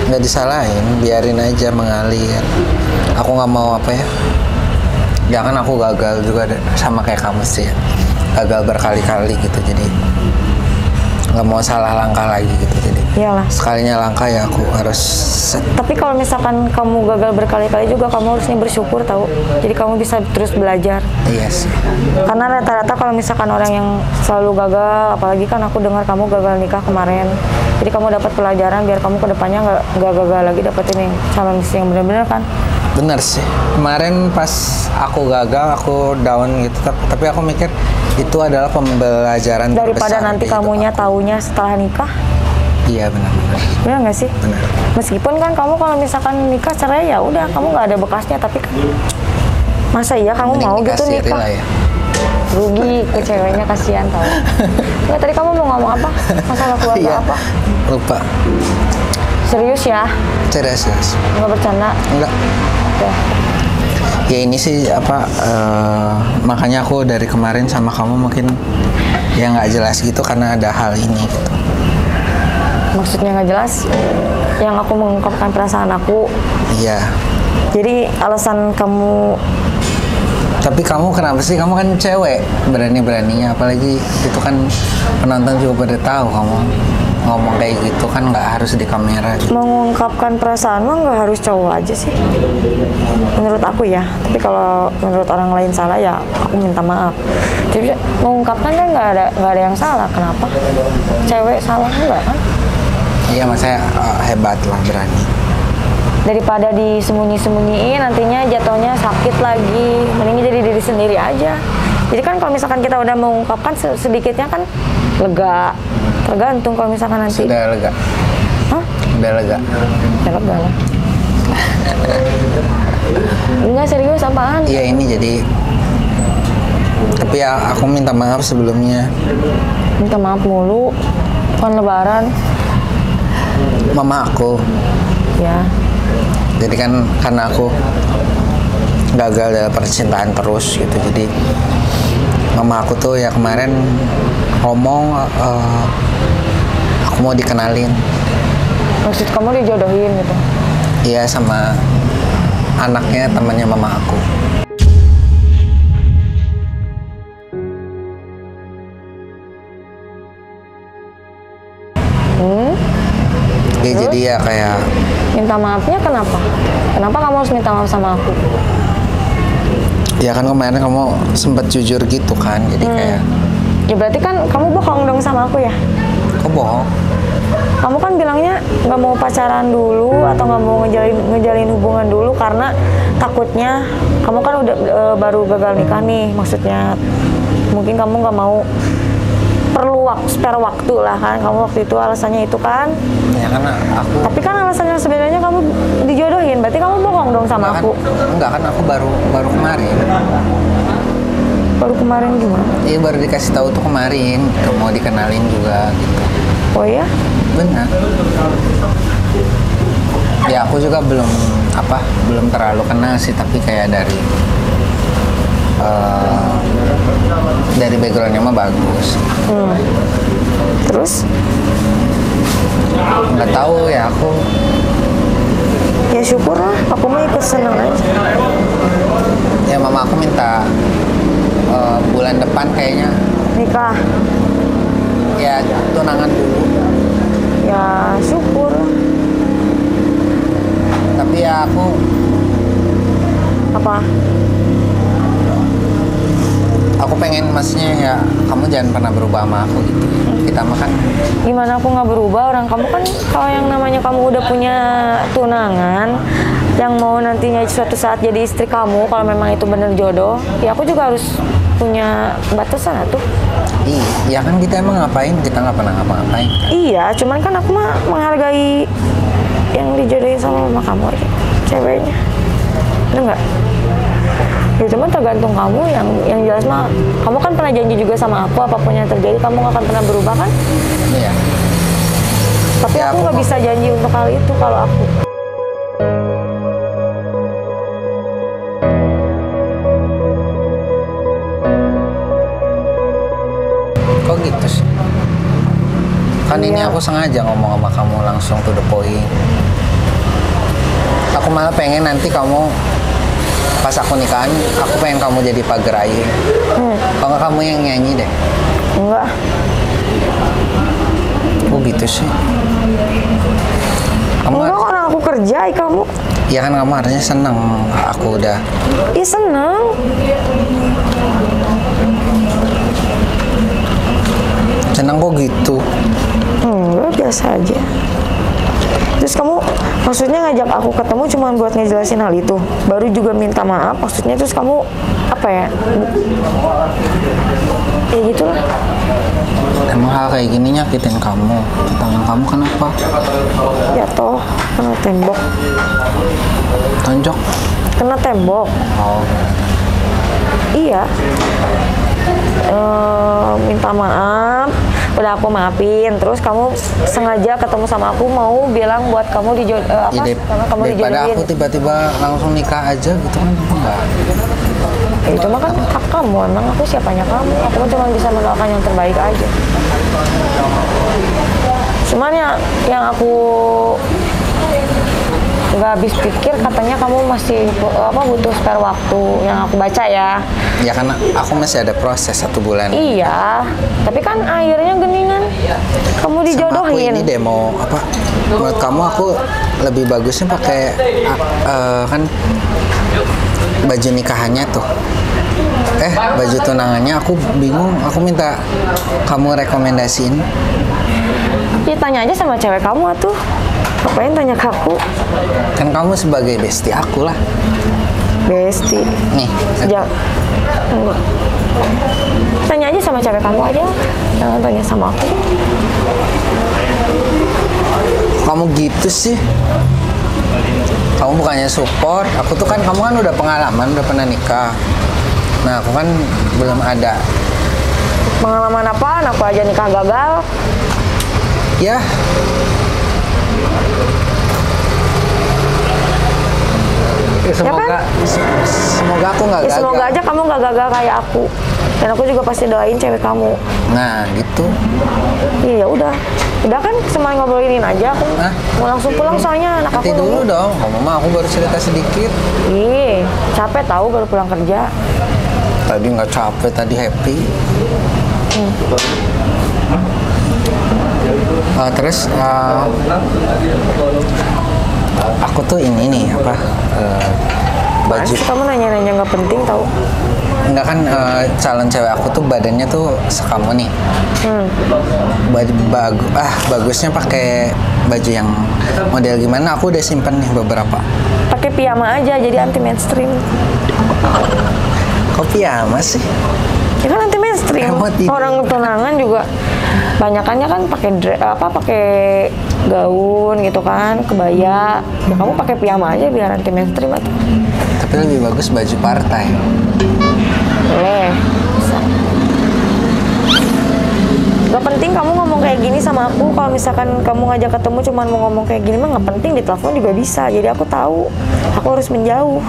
Nggak disalahin, biarin aja mengalir. Aku nggak mau apa ya? Jangan aku gagal juga deh, sama kayak kamu sih ya. Gagal berkali-kali gitu, jadi nggak mau salah langkah lagi gitu. Jadi Iyalah. sekalinya langkah ya aku harus set. Tapi kalau misalkan kamu gagal berkali-kali juga, kamu harusnya bersyukur tahu. Jadi kamu bisa terus belajar. Iya sih. Karena rata-rata kalau misalkan orang yang selalu gagal, apalagi kan aku dengar kamu gagal nikah kemarin. Jadi kamu dapat pelajaran biar kamu kedepannya nggak gagal lagi dapetin yang calon istri yang benar-benar kan. Bener sih. Kemarin pas aku gagal, aku down gitu. Tapi aku mikir itu adalah pembelajaran Daripada terbesar nanti di hidup kamunya aku. taunya setelah nikah. Iya benar-benar. Benar nggak sih? Benar. Meskipun kan kamu kalau misalkan nikah cerai ya udah, kamu nggak ada bekasnya, tapi kan masa iya kamu Mending mau gitu dikasih nikah? lah ya. Rugi ke ceweknya, kasihan tau. Nggak, tadi kamu mau ngomong apa? Masalah keluarga Iya. apa? Lupa. Serius ya? Serius. Nggak bercanda? Enggak. Oke. Ya ini sih apa makanya aku dari kemarin sama kamu mungkin ya nggak jelas gitu karena ada hal ini gitu. Maksudnya nggak jelas, yang aku mengungkapkan perasaan aku. Iya. Jadi alasan kamu. Tapi kamu kenapa sih? Kamu kan cewek, berani-beraninya. Apalagi itu kan penonton juga pada tahu kamu ngomong kayak gitu kan nggak harus di kamera. Mengungkapkan perasaan mah nggak harus cowok aja sih. Menurut aku ya. Tapi kalau menurut orang lain salah ya aku minta maaf. Jadi mengungkapkan kan nggak ada yang salah. Kenapa? Cewek salah enggak kan? Iya, maksudnya hebat lah, berani. Daripada disembunyi-sembunyiin nantinya jatuhnya sakit lagi, mending jadi diri sendiri aja. Jadi kan kalau misalkan kita udah mengungkapkan sedikitnya kan lega, tergantung kalau misalkan nanti Sudah lega. hah? Udah lega. Ya lega lah. Enggak, serius apaan? Iya, ini jadi, tapi ya aku minta maaf sebelumnya. Minta maaf mulu, kan lebaran. Mama aku, Ya, jadi kan karena aku gagal dalam percintaan terus gitu, jadi mama aku tuh ya kemarin ngomong aku mau dikenalin. maksud kamu dijodohin gitu? Iya, sama anaknya temannya mama aku. Ya, jadi ya kayak Minta maafnya kenapa? Kenapa kamu harus minta maaf sama aku? ya kan kemarin kamu sempat jujur gitu kan, jadi kayak Ya berarti kan kamu bohong dong sama aku ya? kok bohong? Kamu kan bilangnya nggak mau pacaran dulu atau nggak mau ngejalin hubungan dulu karena takutnya kamu kan udah baru gagal nikah nih, maksudnya mungkin kamu nggak mau perlu spare waktu lah kan, kamu waktu itu alasannya itu kan. Ya karena aku Tapi kan alasannya sebenarnya kamu dijodohin, berarti kamu bohong dong sama aku. enggak kan aku baru kemarin. Baru kemarin gimana? Iya, baru dikasih tahu tuh kemarin, mau dikenalin juga gitu. Oh ya? Benar. Ya aku juga belum terlalu kenal sih, tapi kayak dari backgroundnya mah bagus. Terus? Nggak tahu ya aku. Ya syukur lah, aku mah ikut seneng aja. Ya mama aku minta bulan depan kayaknya Nikah? ya tunangan dulu. Ya syukur. Tapi ya aku Apa? aku pengen, maksudnya ya kamu jangan pernah berubah sama aku gitu. Kita mah kan Gimana aku nggak berubah? Orang kamu kan kalau yang namanya kamu udah punya tunangan yang mau nantinya suatu saat jadi istri kamu, kalau memang itu bener jodoh, ya aku juga harus punya batasan tuh. iya kan, kita emang ngapain, kita nggak pernah ngapa-ngapain kan. Iya, cuman kan aku mah menghargai yang dijodohin sama mama kamu aja, ceweknya. Bener nggak? Ya cuman tergantung kamu, yang jelas mah kamu kan pernah janji juga sama aku, apapun yang terjadi kamu nggak akan pernah berubah kan? Iya. Tapi Ya, aku aku nggak bisa janji untuk hal itu kalau aku. Kok gitu sih? Kan ini Iya. aku sengaja ngomong sama kamu langsung to the point. Aku malah pengen nanti kamu pas aku nikahan, aku pengen kamu jadi pagar ayu. Kalau nggak kamu yang nyanyi deh. Enggak. Kok gitu sih? Kamu, Enggak, orang aku kerja, kamu. ya kan kamu harusnya seneng aku udah. Ih, seneng. Seneng kok gitu? Enggak, biasa aja. Terus kamu maksudnya ngajak aku ketemu cuma buat ngejelasin hal itu? Baru juga minta maaf, maksudnya terus kamu apa ya? Ya gitulah. Emang hal kayak gini nyakitin kamu? Tangan kamu kenapa? Ya toh, kena tembok. Tonjok? Kena tembok. Oh. Iya. Minta maaf, udah aku maafin. Terus kamu sengaja ketemu sama aku mau bilang buat kamu karena kamu daripada dijodohin. aku tiba-tiba langsung nikah aja gitu kan, aku enggak. Itu mah kan hak kamu, emang aku siapanya kamu. Aku cuma bisa mendoakan yang terbaik aja. Cuman ya yang aku nggak habis pikir, katanya kamu masih butuh spare waktu yang aku baca ya. Ya karena aku masih ada proses 1 bulan. Iya, tapi kan akhirnya geningan kamu Sama aku dijodohin. ini deh mau apa? Menurut kamu aku lebih bagusnya pakai kan baju nikahannya tuh. Baju tunangannya aku bingung. Aku minta kamu rekomendasiin. Ya tanya aja sama cewek kamu atuh. Ngapain tanya ke aku? Kan kamu sebagai bestie aku lah. Besti. Nih. Enggak. Tanya aja sama cewek kamu aja. Jangan tanya sama aku. Kamu gitu sih. Kamu bukannya support. Aku tuh kan, kamu kan udah pengalaman, udah pernah nikah. Nah, aku kan belum ada. Pengalaman apaan? Aku aja nikah gagal. Ya. Semoga aku nggak Ya gagal. semoga aja kamu nggak gagal kayak aku. Dan aku juga pasti doain cewek kamu. Nah, gitu. Iya udah kan semuanya ngobrolin aja. Aku Hah? mau langsung pulang soalnya anak aku Nanti dulu nunggu. dong. Kamu mah aku baru cerita sedikit. Ih, capek tahu baru pulang kerja. Tadi nggak capek, tadi happy. Terus aku tuh ini nih apa baju. Masa kamu nanya-nanya nggak penting tahu? Enggak kan, calon cewek aku tuh badannya tuh sekamu nih. Bagusnya pakai baju yang model gimana? Aku udah simpen nih beberapa. Pakai piyama aja jadi anti mainstream. Kok piyama sih? Ya kan anti mainstream. Emot ini. Orang tunangan juga banyakannya kan pakai gaun gitu kan, kebaya. Ya kamu pakai piyama aja biar anti mainstream atau. Tapi lebih bagus baju partai. Boleh. Bisa. Gak penting kamu ngomong kayak gini sama aku. Kalau misalkan kamu ngajak ketemu cuman mau ngomong kayak gini mah nggak penting, di telepon juga bisa. Jadi aku tahu aku harus menjauh.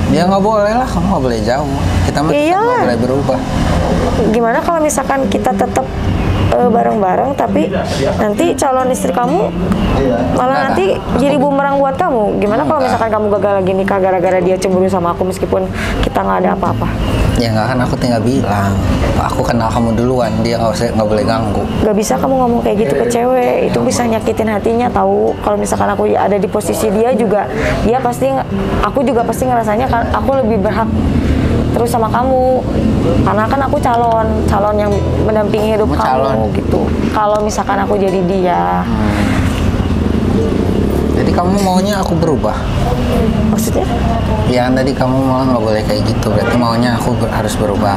Ya nggak boleh lah, kamu nggak boleh jauh. Kita mah tetap Iya. nggak boleh berubah. Gimana kalau misalkan kita tetap bareng-bareng tapi nanti calon istri kamu malah nanti jadi bumerang buat kamu. Gimana kalau misalkan kamu gagal lagi nikah gara-gara dia cemburu sama aku meskipun kita nggak ada apa-apa? Ya nggak, kan aku tinggal bilang, aku kenal kamu duluan, dia nggak boleh ganggu. Gak bisa kamu ngomong kayak gitu ke cewek, itu bisa nyakitin hatinya tahu. Kalau misalkan aku ada di posisi dia juga, dia pasti, aku juga pasti ngerasanya kan aku lebih berhak terus sama kamu, karena kan aku calon yang mendampingi hidup Kamu kamu calon. gitu. Kalau misalkan aku jadi dia, Jadi kamu maunya aku berubah? maksudnya? Ya kan tadi kamu mau nggak boleh kayak gitu, berarti maunya aku harus berubah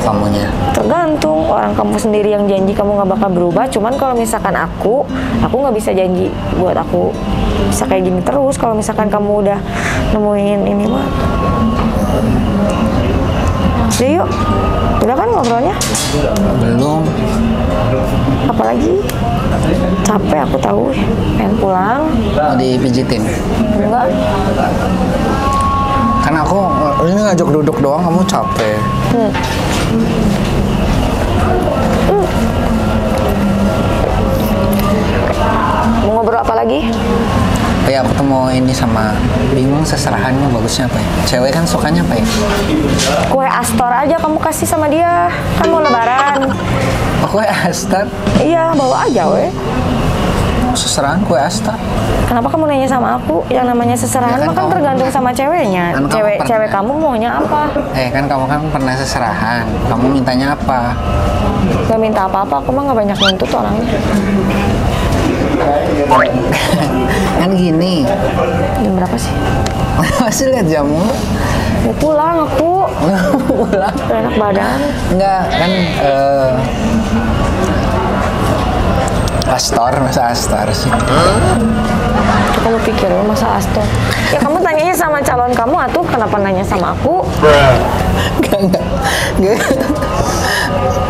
kamunya. Tergantung, orang kamu sendiri yang janji kamu nggak bakal berubah. Cuman kalau misalkan aku nggak bisa janji buat aku bisa kayak gini terus. Kalau misalkan kamu udah nemuin ini mah, yuk, udah kan ngobrolnya? Belum. Apalagi capek aku tahu, pengen pulang. Mau dipijitin? Enggak, Kan aku ini ngajak duduk doang, kamu capek. mau ngobrol apa lagi? Ya aku tuh mau ini sama, bingung seserahannya bagusnya apa ya? Cewek kan sukanya apa ya? Kue Astor aja kamu kasih sama dia, kan mau lebaran. Kue Astar? Iya, bawa aja weh. Seserahan kue Astar? Kenapa kamu nanya sama aku? Yang namanya seserahan Ya kan mah kan kamu- tergantung sama ceweknya. Kan kamu Cewek pernah. kamu maunya apa? Kan kamu kan pernah seserahan, kamu mintanya apa? Gak minta apa-apa, aku mah gak banyak nuntut orangnya. Kan gini, Jam berapa sih? masih lihat jamu? Mau pulang aku, Pulang? udah enak badan. Enggak, kan Astor, masa Astor sih? Itu kamu pikir masa Astor? Ya kamu tanyanya sama calon kamu atuh, kenapa nanya sama aku? Enggak.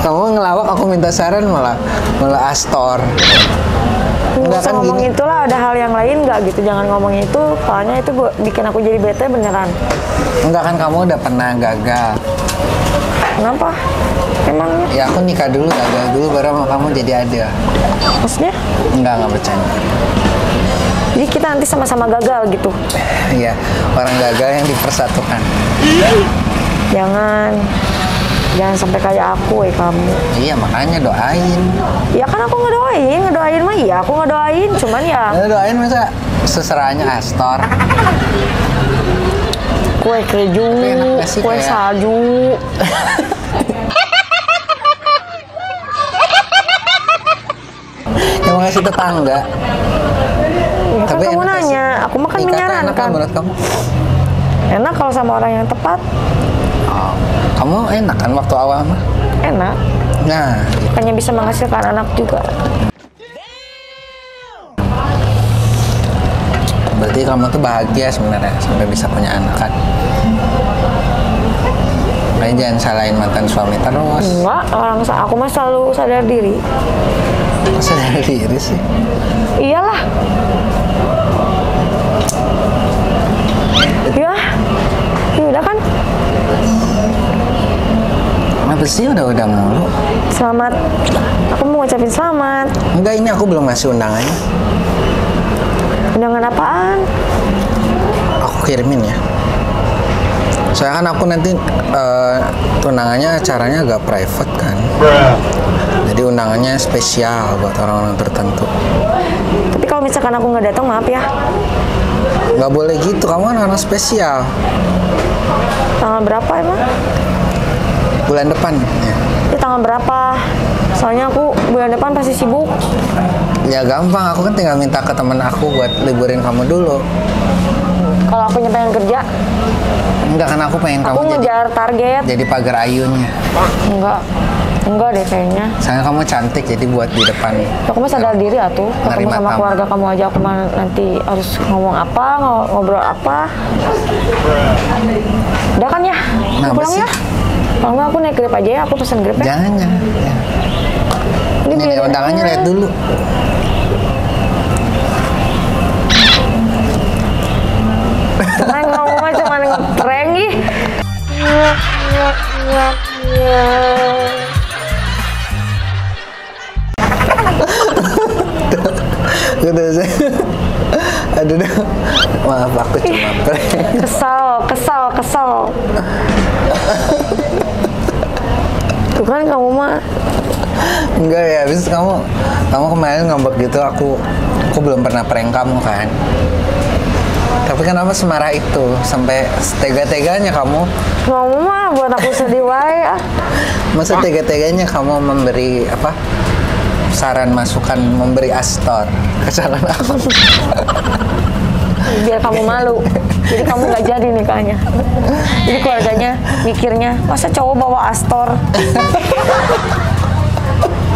Kamu ngelawak, aku minta saran malah Astor. Nggak Enggak usah kan ngomong gini. itulah, ada hal yang lain nggak gitu, jangan ngomong itu, soalnya itu bikin aku jadi bete beneran. Enggak kan kamu udah pernah gagal. Kenapa? Emangnya? Ya aku nikah dulu, gagal dulu baru sama kamu jadi ada. Maksudnya? Nggak bercanda. Jadi kita nanti sama-sama gagal gitu? Iya, orang gagal yang dipersatukan. Jangan sampai kayak aku kamu. Iya, makanya doain. Ya kan aku ngedoain mah iya aku ngedoain, cuman ya. Doain masa seserahnya Astor. Kue keju, kue kayak... salju. Yang ngasih tetangga. Ya, kan kamu nanya, aku mah kan menyarankan. Menurut kamu? Enak kalau sama orang yang tepat. Oh, kamu enak kan waktu awal mah? Enak. Nah, Hanya bisa menghasilkan anak juga. berarti kamu tuh bahagia sebenarnya sampai bisa punya anak kan? Makanya jangan salahin mantan suami terus. Enggak, aku mah selalu sadar diri. Sadar diri sih. Iyalah. Ya udah kan. Kenapa sih udah mulu? Selamat. Aku mau ngucapin selamat. Enggak, ini aku belum ngasih undangannya. Undangan apaan? Aku kirimin ya. Soalnya kan aku nanti tunangannya acaranya agak private kan. Jadi undangannya spesial buat orang-orang tertentu. Tapi kalau misalkan aku nggak datang, maaf ya. Nggak boleh gitu, kamu kan orang spesial. Tanggal berapa emang? Bulan depan ya. Ya tanggal berapa? Soalnya aku bulan depan pasti sibuk. Ya gampang, aku kan tinggal minta ke temen aku buat liburin kamu dulu. Kalau aku pengen kerja, Enggak, kan aku pengen aku kamu ngejar target. jadi pagar ayunnya. Enggak deh kayaknya. Soalnya kamu cantik, jadi buat di depan. Aku mah sadar diri atuh. Ketemu Nerima sama tamu. keluarga kamu aja, aku mah nanti harus ngomong apa, ngobrol apa. Udah kan ya? Nah, Pulang sih? ya? Kalau nggak aku naik Grab aja ya, aku pesen Grab ya. Jangan. Ya. Ini biar- undangannya lihat dulu. Cuman ngomong mah cuma ngeprank ih. Udah saya. Aduh, maaf aku cuma prank. Kesal. Tuh kan kamu mah. Enggak ya, habis kamu kemarin ngambek gitu, aku belum pernah prank kamu kan. Tapi kenapa semarah itu sampai tega-teganya kamu? Kamu mah buat aku sedih wae ah. Masa tega-teganya kamu memberi apa? Saran masukan, memberi Astor ke calon aku. Biar kamu malu. Jadi kamu nggak jadi nikahnya. Jadi keluarganya mikirnya, masa cowok bawa Astor?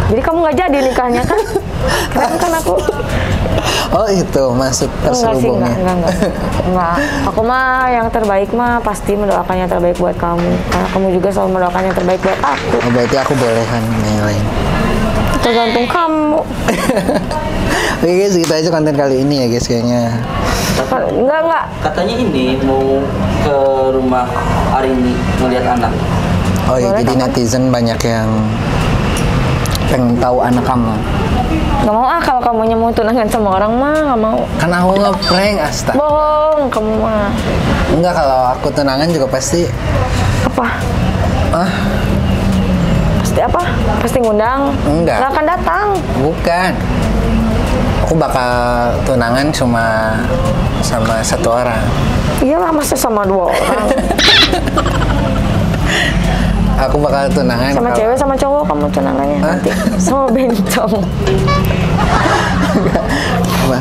Jadi kamu nggak jadi nikahnya kan? Keren kan aku? Oh itu maksud terselubungnya. Enggak. Aku mah yang terbaik mah pasti mendoakan yang terbaik buat kamu. Karena kamu juga selalu mendoakan yang terbaik buat aku. Oh, berarti aku boleh kan nilai. Tergantung kamu. Oke guys, gitu aja konten kali ini ya guys kayaknya. Enggak. Katanya ini mau ke rumah Arini melihat anak. Oh iya, Boleh, jadi kapan? netizen banyak yang pengen tahu anak kamu. Nggak mau ah, kalau kamunya mau tunangan sama orang mah nggak mau. Kan aku nge-prank, astaga. Bohong kamu mah. Enggak, kalau aku tunangan juga pasti. Apa? Ah, Pasti apa? Pasti ngundang? Enggak. Nggak akan datang. bukan. Aku bakal tunangan cuma sama satu orang. Iyalah, masa sama 2 orang. Aku bakal tunangan Sama kalau- cewek sama cowok kamu tunangannya Hah? nanti. Sama bencong. Apa?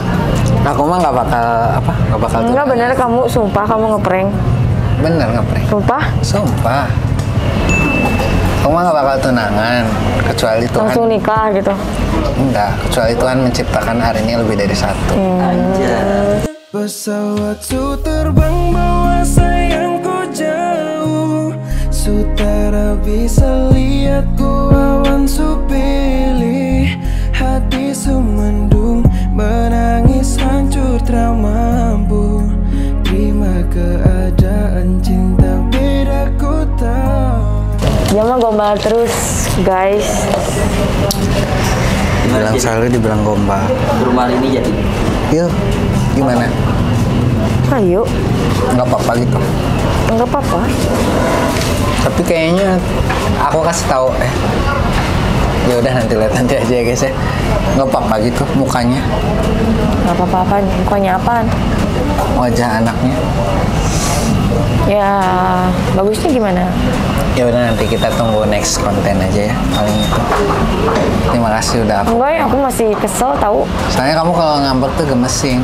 Aku mah nggak bakal Enggak, tunangan. bener kamu, sumpah kamu ngeprank. Bener nge-prank. Sumpah, Sumpah. Aku mah nggak bakal tunangan kecuali Tuhan. langsung nikah gitu. Enggak, kecuali Tuhan menciptakan hari ini lebih dari satu. Anjay. Pesawat su terbang bawa sayangku jauh, Sutara bisa lihat ku awan su pilih, hati su mendung menangis hancur tak mampu terima keadaan cinta beda ku tahu. gombal terus, guys. Gimana Bilang sih? selalu dibilang gombal. Ke rumah Arini jadi. Yuk, gimana? Ayo, Nggak apa-apa gitu. nggak apa-apa. Tapi kayaknya aku kasih tahu ya udah nanti lihat nanti aja ya guys ya. Nggak apa-apa gitu mukanya, Nggak apa-apa, pokoknya apaan? wajah anaknya. Ya, bagusnya gimana? Ya udah nanti kita tunggu next konten aja ya paling itu. Terima kasih udah aku. Enggak ya, aku masih kesel tahu. Soalnya kamu kalau ngambek tuh gemesin.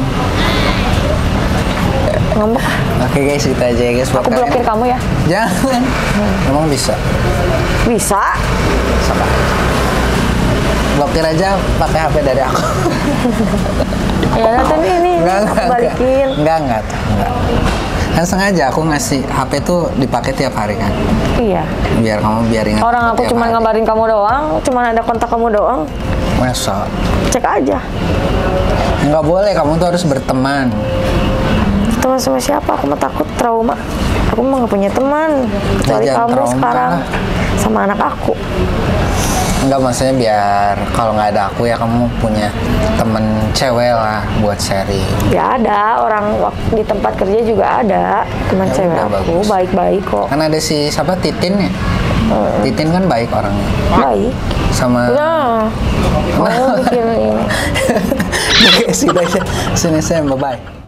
Ngambek. Oke guys, itu aja ya guys buat Aku blokir kamu ya. Jangan. Emang bisa? Bisa. Sabar. Blokir aja pakai HP dari aku. Ya nanti ini aku balikin. Enggak. Kan sengaja aku ngasih HP tuh dipakai tiap hari kan. Iya. Biar ingat. Orang aku tiap cuma hari. ngabarin kamu doang, cuma ada kontak kamu doang. Masa? Cek aja. Nggak boleh, kamu tuh harus berteman. Teman sama siapa? Aku mah takut trauma. Aku mah nggak punya teman. Kecuali Jangan kamu trauma sekarang lah. sama anak aku. Enggak, maksudnya biar kalau nggak ada aku ya kamu punya temen cewek lah buat sharing. Ya ada orang di tempat kerja juga ada teman Ya cewek udah, aku bagus. baik-baik kok. Kan ada si siapa Titin ya? Titin kan baik orangnya. Baik. Sama Nah, mau bikin ini. Oke, sudah aja. Sini saya bye-bye.